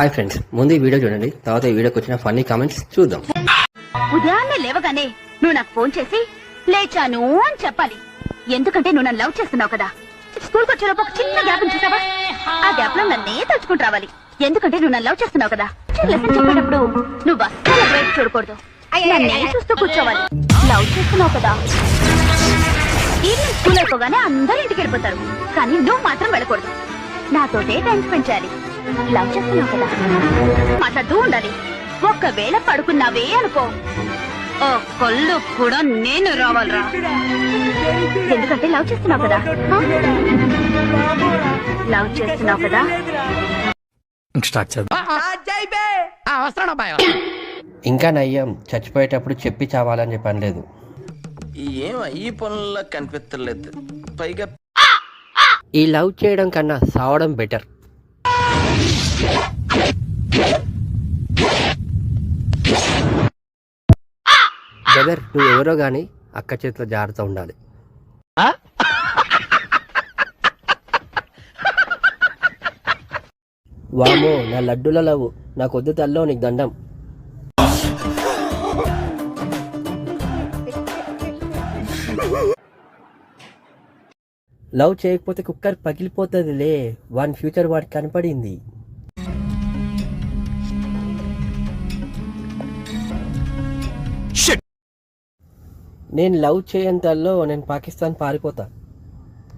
Hi friends, ముందు ఈ video చూడండి, తర్వాత ఈ వీడియోకి వచ్చిన ఫన్నీ కామెంట్స్ చూద్దాం. ఉదయాన్నే లేవగానే నువ్వు నాకు ఫోన్ చేసి లేచాను అని చెప్పాలి. ఎందుకంటే నువ్వు నన్ను లవ్ చేస్తున్నావు కదా. స్కూల్కి వచ్చేలోపు ఒక చిన్న గ్యాప్ చూసావా? ఆ గ్యాప్ లో నన్నే తలుచుకుంటూ రావాలి. ఎందుకంటే నువ్వు నన్ను లవ్ చేస్తున్నావు కదా. లెసన్ చెప్పేటప్పుడు నువ్వు అస్సలు వైపు చూడకూడదు, నన్నే చూస్తూ కూర్చోవాలి. లవ్ చేస్తున్నావు కదా. ఈవినింగ్ స్కూల్ అయిపోగానే అందరూ ఇంటికి వెళ్ళిపోతారు, కానీ నువ్వు మాత్రం వెళ్ళకూడదు. నాతోటే టైం స్పెండ్ చేయాలి. లవ్ చేస్తున్నావు కదా, మాట్లాడుతూ ఉండాలి. ఒక్కవేళ పడుకున్నావే అనుకో, ఓ కొల్లు కూడా నేను రావాలరా. ఎందుకంటే లవ్ చేస్తున్నావు కదా. లవ్ చేస్తున్నావు కదా. ఇంకా నయ్యం, చచ్చిపోయేటప్పుడు చెప్పి చావాలని చెప్పని లేదు. ఏం ఈ పనుల్లో కనిపించలేదు. పైగా ఈ లవ్ చేయడం కన్నా సావడం బెటర్. బ్రదర్, నువ్వు ఎవరో గానీ అక్క చేతిలో జాగ్రత్త ఉండాలి. వామో, నా లడ్డుల లవ్, నాకు వద్దు తల్లో, నీకు దండం. లవ్ చేయకపోతే కుక్కర్ పగిలిపోతుందిలే, వాని ఫ్యూచర్ వాడికి కనపడింది. నేను లవ్ చేయంతల్లో నేను పాకిస్తాన్ పారిపోతా.